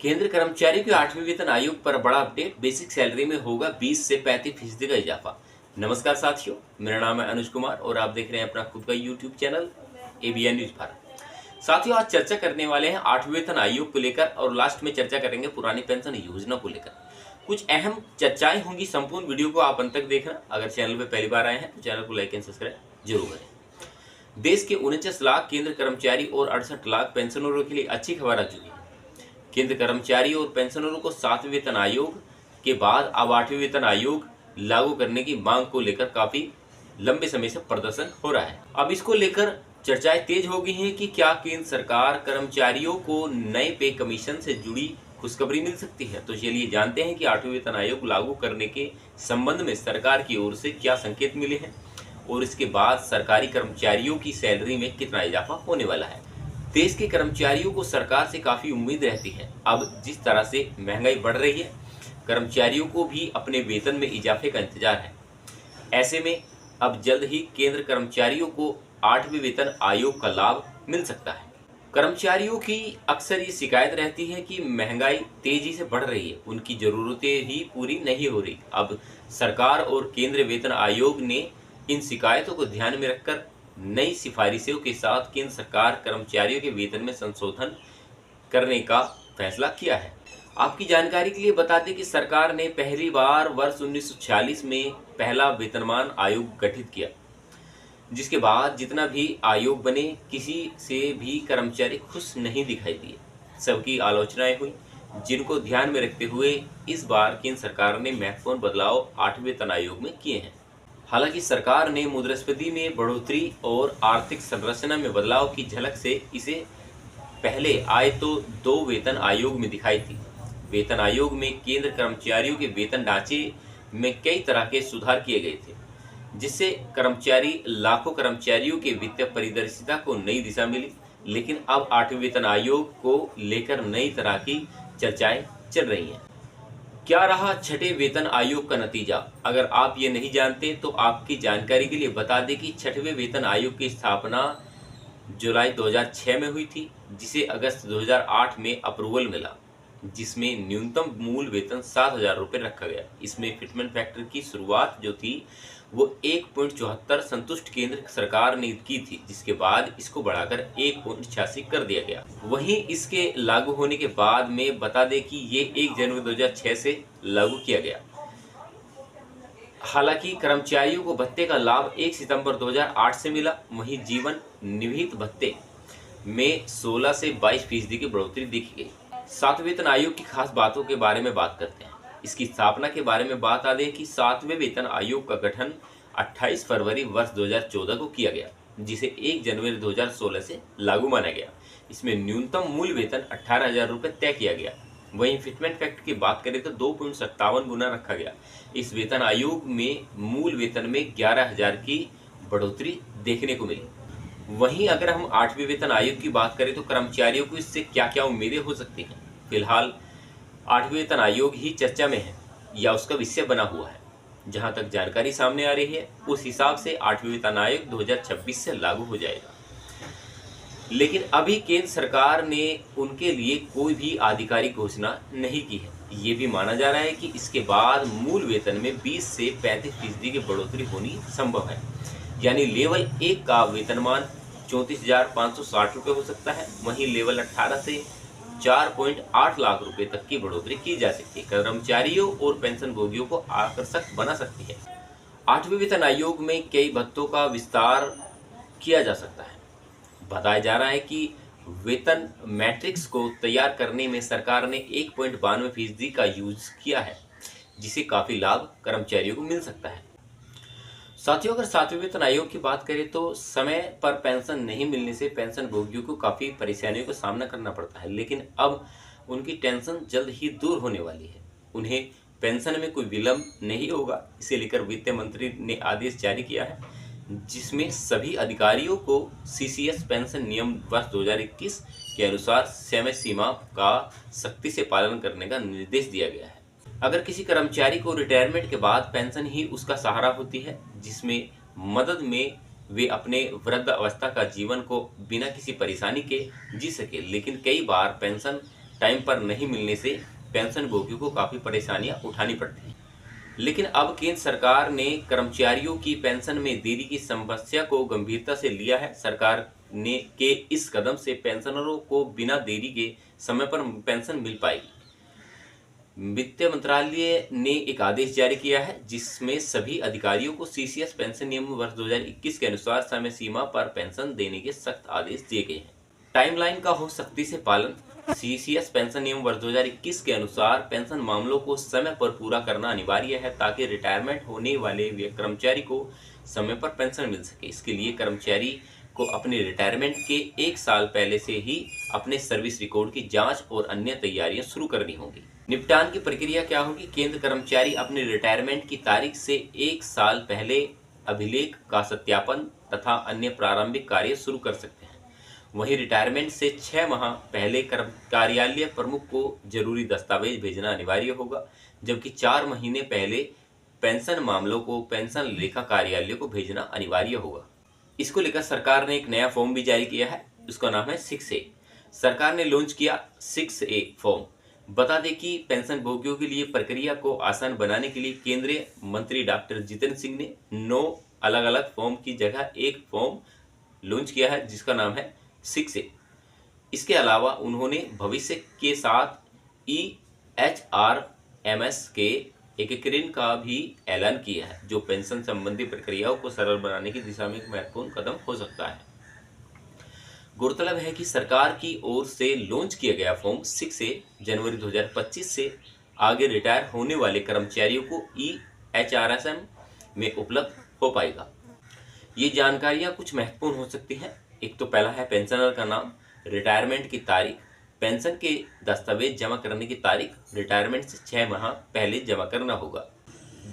केंद्र कर्मचारियों के 8वें वेतन आयोग पर बड़ा अपडेट। बेसिक सैलरी में होगा 20 से 35% का इजाफा। नमस्कार साथियों, मेरा नाम है अनुज कुमार और आप देख रहे हैं अपना खुद का YouTube channel ABN news Bharat. साथियों, आज चर्चा करने वाले हैं 8वें वेतन आयोग को लेकर और लास्ट में चर्चा करेंगे पुरानी पेंशन योजना को लेकर। कुछ अहम चर्चाएं होंगी। संपूर्ण वीडियो को आप अंत तक देखना। अगर चैनल पर पहली बार आए हैं तो चैनल को लाइक एंड सब्सक्राइब जरूर करें। देश के 49 लाख केंद्र कर्मचारी और 68 लाख पेंशनरों के लिए अच्छी खबर आ चुकी है। केंद्र कर्मचारी और पेंशनरों को 7वें वेतन आयोग के बाद अब 8वें वेतन आयोग लागू करने की मांग को लेकर काफी लंबे समय से प्रदर्शन हो रहा है। अब इसको लेकर चर्चाएं तेज हो गई हैं कि क्या केंद्र सरकार कर्मचारियों को नए पे कमीशन से जुड़ी खुशखबरी मिल सकती है। तो चलिए जानते हैं कि 8वें वेतन आयोग लागू करने के संबंध में सरकार की ओर से क्या संकेत मिले हैं और इसके बाद सरकारी कर्मचारियों की सैलरी में कितना इजाफा होने वाला है। देश के कर्मचारियों को सरकार से काफी उम्मीद रहती है। अब जिस तरह से महंगाई बढ़ रही है, कर्मचारियों को भी अपने वेतन में इजाफे का इंतजार है। ऐसे में अब जल्द ही केंद्र कर्मचारियों को 8वें वेतन आयोग का लाभ मिल सकता है। कर्मचारियों की अक्सर ये शिकायत रहती है कि महंगाई तेजी से बढ़ रही है, उनकी जरूरतें ही पूरी नहीं हो रही। अब सरकार और केंद्रीय वेतन आयोग ने इन शिकायतों को ध्यान में रखकर नई सिफारिशों के साथ केंद्र सरकार कर्मचारियों के वेतन में संशोधन करने का फैसला किया है। आपकी जानकारी के लिए बता दें कि सरकार ने पहली बार वर्ष 1946 में पहला वेतनमान आयोग गठित किया, जिसके बाद जितना भी आयोग बने, किसी से भी कर्मचारी खुश नहीं दिखाई दिए। सबकी आलोचनाएं हुई, जिनको ध्यान में रखते हुए इस बार केंद्र सरकार ने महत्वपूर्ण बदलाव 8वें वेतन आयोग में किए हैं। हालांकि सरकार ने मुद्रास्फीति में बढ़ोतरी और आर्थिक संरचना में बदलाव की झलक से इसे पहले आए तो 2 वेतन आयोग में दिखाई थी। वेतन आयोग में केंद्र कर्मचारियों के वेतन ढांचे में कई तरह के सुधार किए गए थे, जिससे लाखों कर्मचारियों के वित्तीय पारदर्शिता को नई दिशा मिली। लेकिन अब 8वें वेतन आयोग को लेकर नई तरह की चर्चाएं चल रही हैं। क्या रहा 6ठे वेतन आयोग का नतीजा? अगर आप ये नहीं जानते तो आपकी जानकारी के लिए बता दें कि 6वें वेतन आयोग की स्थापना जुलाई 2006 में हुई थी, जिसे अगस्त 2008 में अप्रूवल मिला, जिसमें न्यूनतम मूल वेतन 7,000 रुपये रखा गया। इसमें फिटमेंट फैक्टर की शुरुआत जो थी वो 1.74 संतुष्ट केंद्र सरकार ने की थी, जिसके बाद इसको बढ़ाकर 1.86 कर दिया गया। वहीं इसके लागू होने के बाद में बता दें कि ये 1 जनवरी 2006 से लागू किया गया। हालांकि कर्मचारियों को भत्ते का लाभ 1 सितंबर 2008 से मिला। वहीं जीवन निहित भत्ते में 16 से 22% की बढ़ोतरी देखी गई। 7वें वेतन आयोग की खास बातों के बारे में बात करते हैं। इसकी स्थापना के बारे में बात आ दें कि 7वें वेतन आयोग का गठन 28 फरवरी वर्ष 2014 को किया गया, जिसे 1 जनवरी 2016 से लागू माना गया। इसमें न्यूनतम मूल वेतन 18,000 रुपये तय किया गया। वहीं फिटमेंट फैक्टर की बात करें तो 2.57 गुना रखा गया। इस वेतन आयोग में मूल वेतन में 11,000 की बढ़ोतरी देखने को मिली। वहीं अगर हम 8वें वेतन आयोग की बात करें तो कर्मचारियों को इससे क्या क्या उम्मीदें हो सकती हैं। फिलहाल 8वें वेतन आयोग ही चर्चा में है या उसका विषय बना हुआ है। जहां तक जानकारी सामने आ रही है, उस हिसाब से 8वें वेतन आयोग 2026 से लागू हो जाएगा। लेकिन अभी केंद्र सरकार ने उनके लिए कोई भी आधिकारिक घोषणा नहीं की है। ये भी माना जा रहा है कि इसके बाद मूल वेतन में 20 से 35% की बढ़ोतरी होनी संभव है। यानी लेवल 1 का वेतनमान 34,560 रुपये हो सकता है। वहीं लेवल 18 से 4.8 लाख रुपए तक की बढ़ोतरी की जा सकती है। कर्मचारियों और पेंशन भोगियों को आकर्षक बना सकती है। 8वें वेतन आयोग में कई भत्तों का विस्तार किया जा सकता है। बताया जा रहा है कि वेतन मैट्रिक्स को तैयार करने में सरकार ने 1.92% का यूज किया है, जिसे काफी लाभ कर्मचारियों को मिल सकता है। साथियों, अगर 7वें वेतन आयोग की बात करें तो समय पर पेंशन नहीं मिलने से पेंशन भोगियों को काफ़ी परेशानियों का सामना करना पड़ता है। लेकिन अब उनकी टेंशन जल्द ही दूर होने वाली है। उन्हें पेंशन में कोई विलंब नहीं होगा। इसे लेकर वित्त मंत्री ने आदेश जारी किया है, जिसमें सभी अधिकारियों को सीसीएस पेंशन नियम वर्ष 2021 के अनुसार समय सीमा का सख्ती से पालन करने का निर्देश दिया गया है। अगर किसी कर्मचारी को रिटायरमेंट के बाद पेंशन ही उसका सहारा होती है, जिसमें मदद में वे अपने वृद्ध अवस्था का जीवन को बिना किसी परेशानी के जी सके, लेकिन कई बार पेंशन टाइम पर नहीं मिलने से पेंशन भोगियों को काफ़ी परेशानियां उठानी पड़ती हैं। लेकिन अब केंद्र सरकार ने कर्मचारियों की पेंशन में देरी की समस्या को गंभीरता से लिया है। सरकार ने के इस कदम से पेंशनरों को बिना देरी के समय पर पेंशन मिल पाएगी। वित्त मंत्रालय ने एक आदेश जारी किया है जिसमें सभी अधिकारियों को सीसीएस पेंशन नियम वर्ष 2021 के अनुसार समय सीमा पर पेंशन देने के सख्त आदेश दिए गए हैं। टाइमलाइन का हो सख्ती से पालन। सीसीएस पेंशन नियम वर्ष 2021 के अनुसार पेंशन मामलों को समय पर पूरा करना अनिवार्य है ताकि रिटायरमेंट होने वाले कर्मचारी को समय पर पेंशन मिल सके। इसके लिए कर्मचारी को अपने रिटायरमेंट के 1 साल पहले से ही अपने सर्विस रिकॉर्ड की जांच और अन्य तैयारियां शुरू करनी होंगी। निपटान की प्रक्रिया क्या होगी? केंद्र कर्मचारी अपने रिटायरमेंट की तारीख से 1 साल पहले अभिलेख का सत्यापन तथा अन्य प्रारंभिक कार्य शुरू कर सकते हैं। वहीं रिटायरमेंट से 6 माह पहले कार्यालय प्रमुख को जरूरी दस्तावेज भेजना अनिवार्य होगा, जबकि 4 महीने पहले पेंशन मामलों को पेंशन लेखा कार्यालय को भेजना अनिवार्य होगा। इसको लेकर सरकार ने एक नया फॉर्म भी जारी किया है, उसका नाम है 6A। सरकार ने लॉन्च किया 6A फॉर्म। बता दें कि पेंशन भोगियों के लिए प्रक्रिया को आसान बनाने के लिए केंद्रीय मंत्री डॉक्टर जितेंद्र सिंह ने 9 अलग अलग फॉर्म की जगह एक फॉर्म लॉन्च किया है जिसका नाम है 6A। इसके अलावा उन्होंने भविष्य के साथ EHRMS के एकीकरण का भी ऐलान किया है, जो पेंशन संबंधी प्रक्रियाओं को सरल बनाने की दिशा में एक महत्वपूर्ण कदम हो सकता है। गौरतलब है कि सरकार की ओर से लॉन्च किया गया फॉर्म 6A जनवरी 2025 से आगे रिटायर होने वाले कर्मचारियों को EHRSM में उपलब्ध हो पाएगा। ये जानकारियां कुछ महत्वपूर्ण हो सकती हैं। एक तो पहला है पेंशनर का नाम, रिटायरमेंट की तारीख, पेंशन के दस्तावेज जमा करने की तारीख, रिटायरमेंट से 6 माह पहले जमा करना होगा।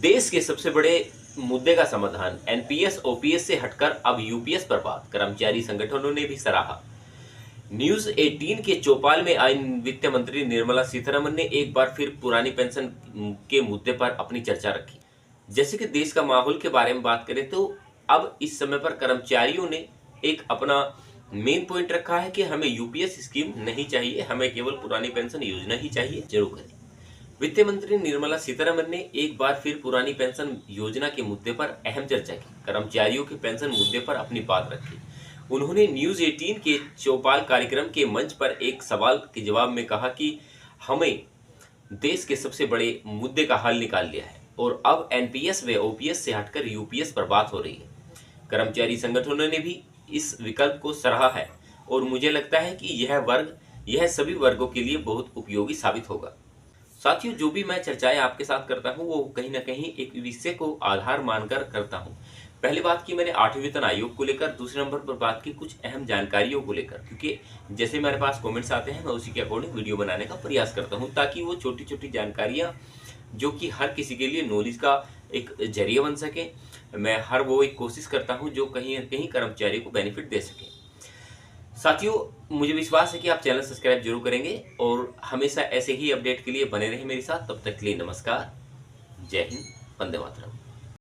देश के सबसे बड़े मुद्दे का समाधान, एनपीएस ओपीएस से हटकर अब यूपीएस पर बात, कर्मचारी संगठनों ने भी सराहा। न्यूज 18 के चौपाल में आई वित्त मंत्री निर्मला सीतारमण ने एक बार फिर पुरानी पेंशन के मुद्दे पर अपनी चर्चा रखी। जैसे कि देश का माहौल के बारे में बात करें तो अब इस समय पर कर्मचारियों ने एक अपना मेन पॉइंट रखा है कि हमें यूपीएस स्कीम नहीं चाहिए, हमें केवल पुरानी पेंशन योजना ही चाहिए। जरूर करें। वित्त मंत्री निर्मला सीतारमण ने एक बार फिर पुरानी पेंशन योजना के मुद्दे पर अहम चर्चा की, कर्मचारियों के पेंशन मुद्दे पर अपनी बात रखी। उन्होंने न्यूज 18 के चौपाल कार्यक्रम के मंच पर एक सवाल के जवाब में कहा कि हमें देश के सबसे बड़े मुद्दे का हल निकाल लिया है और अब एनपीएस व ओपीएस से हटकर यूपीएस पर बात हो रही है। कर्मचारी संगठनों ने भी इस विकल्प को सराहा है और मुझे लगता है कि यह सभी वर्गों के लिए बहुत उपयोगी साबित होगा। साथियों, जो भी मैं चर्चाएं आपके साथ करता हूं वो कहीं ना कहीं एक विषय को आधार मानकर करता हूं। पहली बात की मैंने 8वें वेतन आयोग को लेकर, दूसरे नंबर पर बात की कुछ अहम जानकारियों को लेकर, क्योंकि जैसे मेरे पास कमेंट्स आते हैं मैं उसी के अकॉर्डिंग वीडियो बनाने का प्रयास करता हूं ताकि वो छोटी छोटी जानकारियां जो कि हर किसी के लिए नॉलेज का एक जरिया बन सके, मैं हर वो एक कोशिश करता हूं जो कहीं न कहीं कर्मचारी को बेनिफिट दे सके। साथियों, मुझे विश्वास है कि आप चैनल सब्सक्राइब जरूर करेंगे और हमेशा ऐसे ही अपडेट के लिए बने रहें मेरे साथ। तब तक के लिए नमस्कार, जय हिंद, वंदे मातरम।